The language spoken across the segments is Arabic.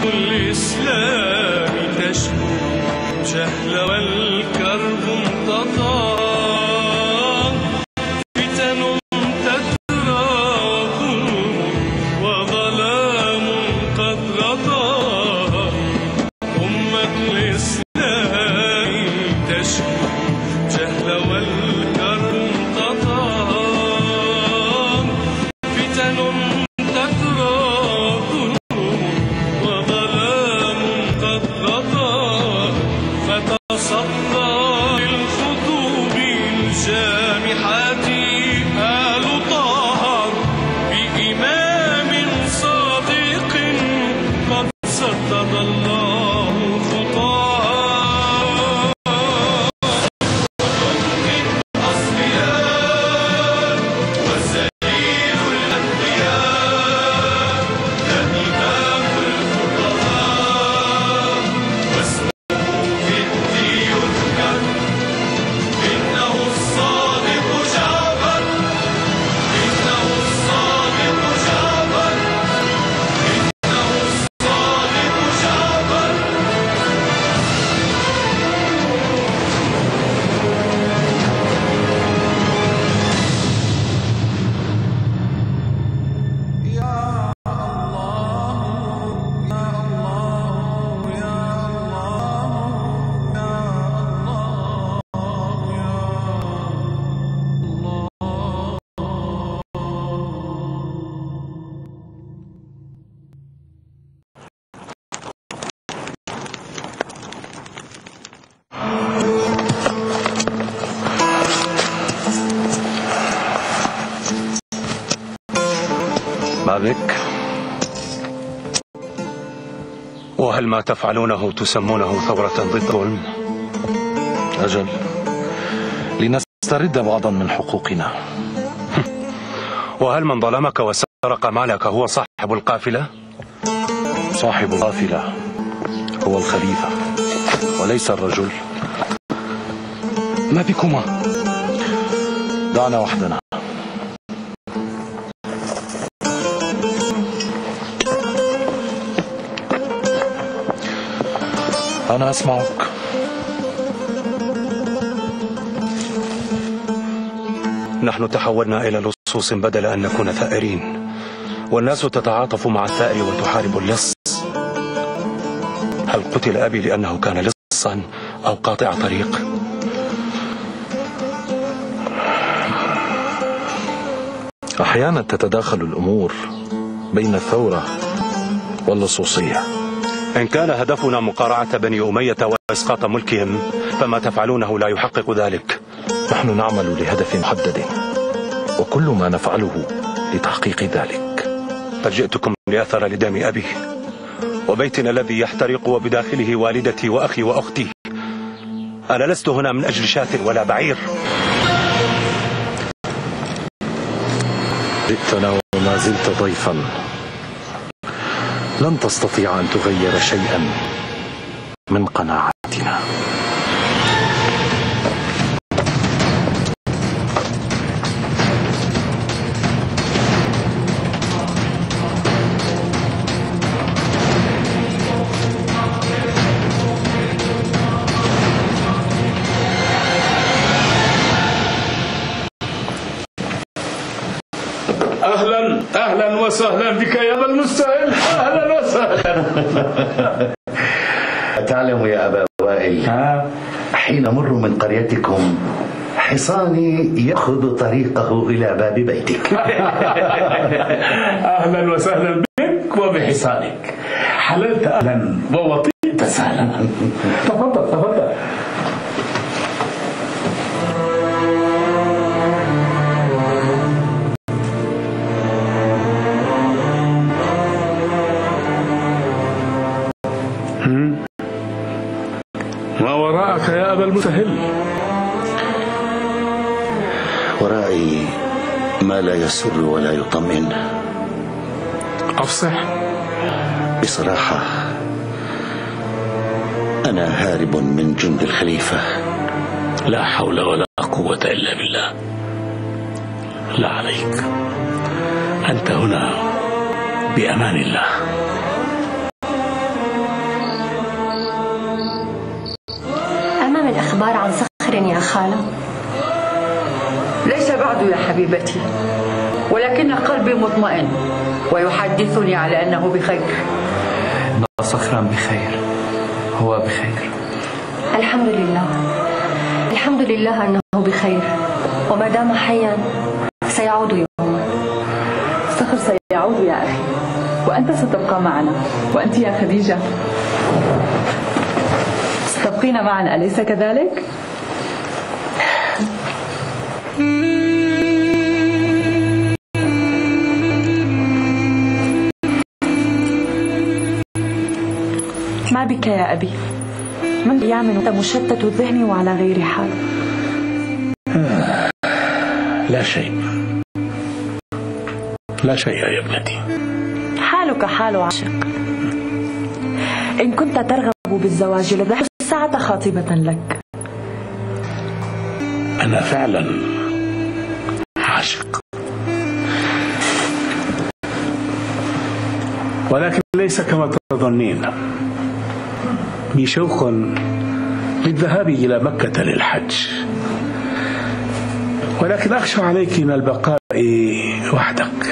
الإسلام تشكو جهل والكرب انقطع، فتن تتراكم وظلام قد غطى. أمة الإسلام تشكو جهل والكرب انقطع، فتن تتراكم وظلام قد غطى. فتصدى للخطوب الجامحات آل طه بإمام صادق قد سدد الله خطاه. من أصلياء والسليل الأنبياء، ده إمام الفقهاء واسمه في الدين يذكر، إنه الصادق جعفر، إنه الصادق جعفر، إنه الصادق جعفر. ما بك؟ وهل ما تفعلونه تسمونه ثورة ضد الظلم؟ أجل، لنسترد بعضا من حقوقنا. وهل من ظلمك وسرق مالك هو صاحب القافلة؟ صاحب القافلة هو الخليفة وليس الرجل. ما بكما؟ دعنا وحدنا. أنا أسمعك. نحن تحولنا إلى لصوص بدل أن نكون ثائرين، والناس تتعاطف مع الثائر وتحارب اللص. هل قتل أبي لأنه كان لصا أو قاطع طريق؟ أحيانا تتداخل الأمور بين الثورة واللصوصية. إن كان هدفنا مقارعة بني أمية وإسقاط ملكهم فما تفعلونه لا يحقق ذلك. نحن نعمل لهدف محدد، وكل ما نفعله لتحقيق ذلك. قد جئتكم لأثر لدم أبي وبيتنا الذي يحترق وبداخله والدتي وأخي وأختي. أنا لست هنا من أجل شاة ولا بعير. جئتنا وما زلت ضيفا، لن تستطيع أن تغير شيئا من قناعتنا. أهلا وسهلا بك يا أبا المستهل. أهلا وسهلا. تعلم يا أبا وائل، حين مر من قريتكم حصاني يأخذ طريقه إلى باب بيتك. أهلا وسهلا بك وبحصانك. حللت أهلا ووطئت سهلا. تفضل تفضل. ما وراءك يا أبا المسهل؟ ورائي ما لا يسر ولا يطمئن. أفصح. بصراحة أنا هارب من جند الخليفة. لا حول ولا قوة إلا بالله. لا عليك، أنت هنا بأمان الله. أخبار عن صخر يا خالة؟ ليس بعد يا حبيبتي، ولكن قلبي مطمئن ويحدثني على أنه بخير. إن صخرا بخير، هو بخير. الحمد لله، الحمد لله أنه بخير، وما دام حيا سيعود يوما. صخر سيعود يا أخي، وأنت ستبقى معنا، وأنت يا خديجة ستبقين معنا، أليس كذلك؟ ما بك يا أبي؟ من أيام أنت مشتت الذهن وعلى غير حال. لا شيء، لا شيء يا ابنتي. حالك حال عاشق. إن كنت ترغب بالزواج لذهبت الساعة خاطبة لك. أنا فعلا عاشق، ولكن ليس كما تظنين. بي شوق للذهاب إلى مكة للحج، ولكن أخشى عليك من البقاء وحدك.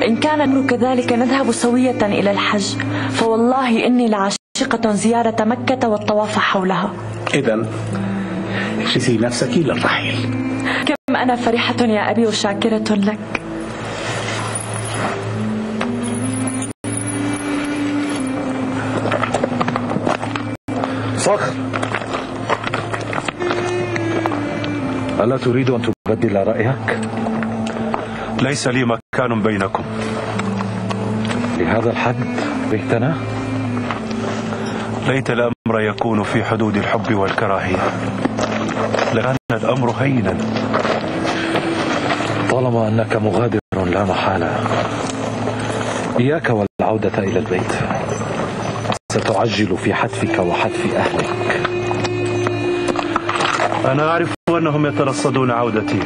إن كان الأمر كذلك نذهب سوية إلى الحج، فوالله إني لعاشقة زيارة مكة والطواف حولها. إذن اجهزي نفسك للرحيل. كم أنا فرحة يا أبي وشاكرة لك. صخر، ألا تريد أن تبدل رأيك؟ ليس لي مكان بينكم. لهذا الحد بيتنا؟ ليت الأمر يكون في حدود الحب والكراهية، لكان الأمر هينا. طالما أنك مغادر لا محالة، إياك والعودة إلى البيت. ستعجل في حتفك وحتف أهلك. أنا أعرف أنهم يترصدون عودتي،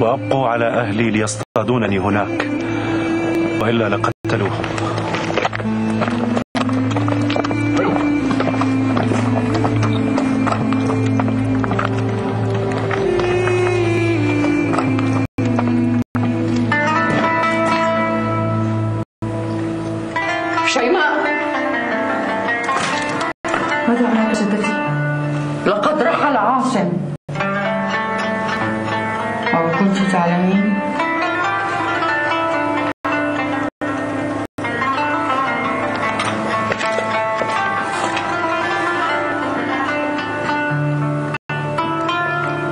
وأبقوا على أهلي ليصطادونني هناك، وإلا لقتلوهم. شيماء، ماذا عن جدتي؟ لقد رحل عاصم. أو كنت تعلمين؟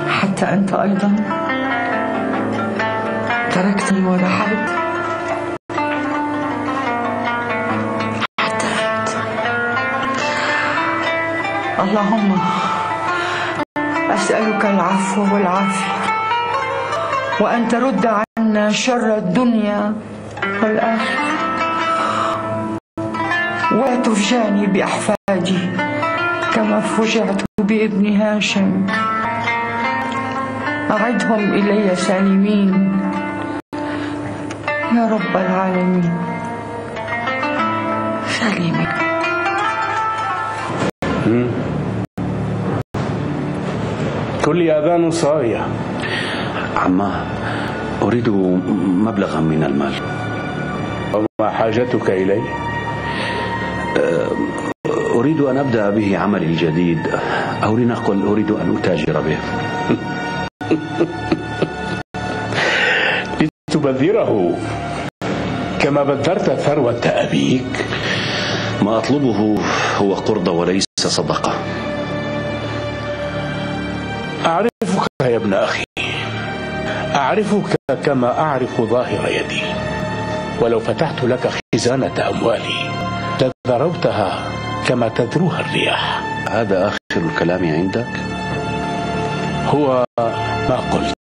حتى أنت أيضا تركتني ورحلت. اللهم أسألك العفو والعافية، وأن ترد عنا شر الدنيا والآخرة، ولا تفجعني بأحفادي كما فجعت بابن هاشم. أعدهم إلي سالمين يا رب العالمين. سالمين. كل آذان صاغية. عماه، أريد مبلغا من المال. وما حاجتك إليه؟ أريد أن أبدأ به عملي الجديد، أو لنقل أريد أن أتاجر به. لتبذره كما بذرت ثروة أبيك؟ ما أطلبه هو قرض وليس صدقة. أعرفك يا ابن أخي، أعرفك كما أعرف ظاهر يدي، ولو فتحت لك خزانة أموالي لذروتها كما تذروها الرياح. هذا آخر الكلام عندك؟ هو ما قلت.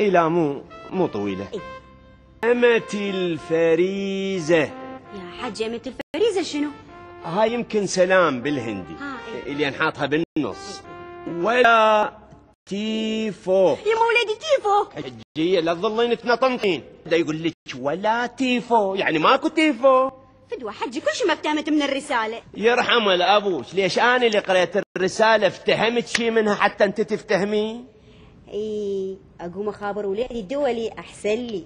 اعلموا مو طويلة. أمتي الفريزة. يا حج أمة الفريزة شنو؟ هاي يمكن سلام بالهندي اللي نحاطها بالنص. ولا تيفو يا مولدي تيفو حجية لا تظلين تنطنطين. دا يقول لك ولا تيفو يعني ماكو تيفو. فدوى حجي كل شي ما افتهمت من الرسالة. يرحم الأبوش. ليش أنا اللي قريت الرسالة افتهمت شي منها حتى أنت تفتهمي؟ اي اقوم اخابر ولادي الدولي احسن لي.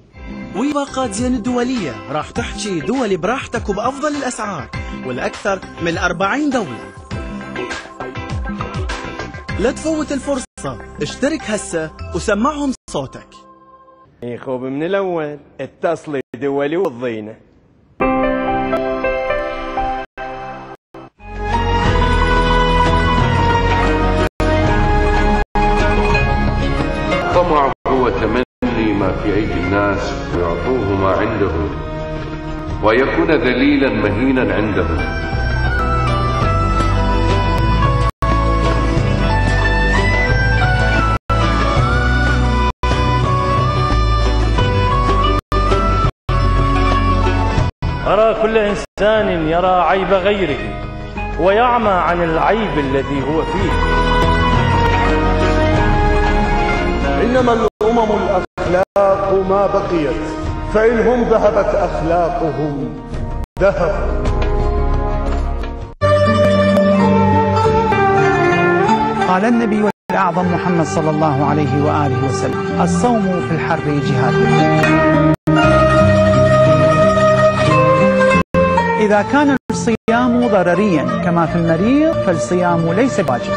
وباقات زين الدولية راح تحكي دولي براحتك وبأفضل الأسعار والأكثر من 40 دولة. لا تفوت الفرصة، اشترك هسه وسمعهم صوتك. يخوب من الأول اتصلي دولي وضينا. الطمع هو تمني ما في أيدي الناس ويعطوه ما عندهم ويكون ذليلا مهينا عندهم. أرى كل إنسان يرى عيب غيره ويعمى عن العيب الذي هو فيه. إنما الأمم الأخلاق ما بقيت، فإنهم ذهبت أخلاقهم ذهب. قال النبي الأعظم محمد صلى الله عليه وآله وسلم: الصوم في الحر جهاد. إذا كان الصيام ضرريا كما في المريض فالصيام ليس واجب.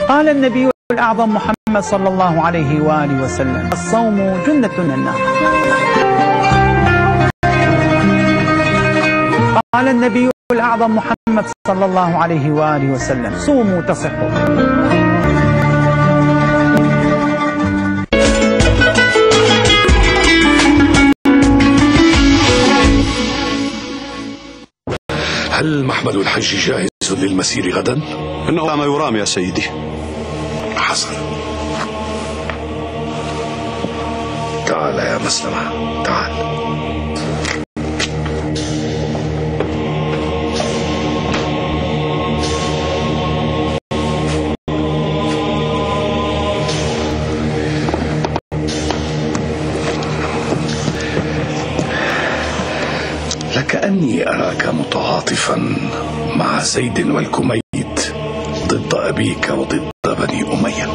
قال النبي الأعظم محمد صلى الله عليه وآله وسلم: الصوم جنة من النار. قال النبي الأعظم محمد صلى الله عليه وآله وسلم: صوموا تصحوا. هل محمل الحج جاهز للمسير غدا؟ إنه ما يرام يا سيدي. حسنا، تعال يا مسلمة، تعال. لكأني أراك متعاطفا مع زيد والكميت ضد أبيك وضد بني أمية.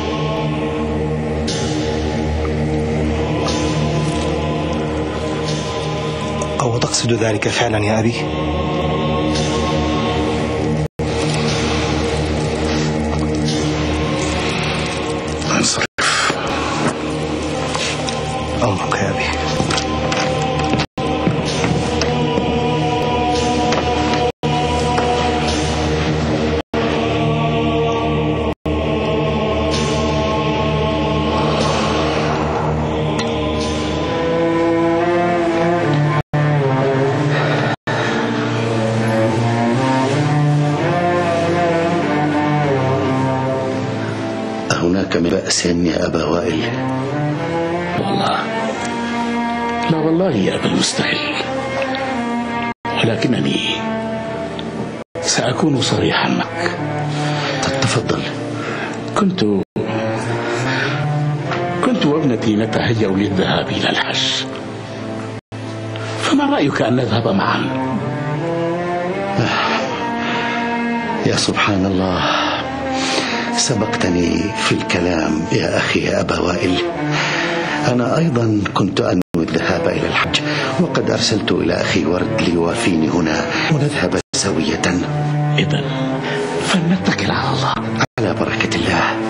أو تقصد ذلك فعلا يا أبي؟ انصرف. أمرك يا أبي. هناك من بأس يا أبا وائل؟ والله لا والله يا أبا المستحيل، ولكنني سأكون صريحا معك. تفضل. كنت وابنتي نتهيأ للذهاب إلى الحج، فما رأيك أن نذهب معا؟ يا سبحان الله، سبقتني في الكلام يا أخي يا أبا وائل. أنا أيضا كنت أنوي الذهاب إلى الحج، وقد أرسلت إلى أخي ورد ليوافيني هنا ونذهب سوية. إذن فلنتكل على الله. على بركة الله.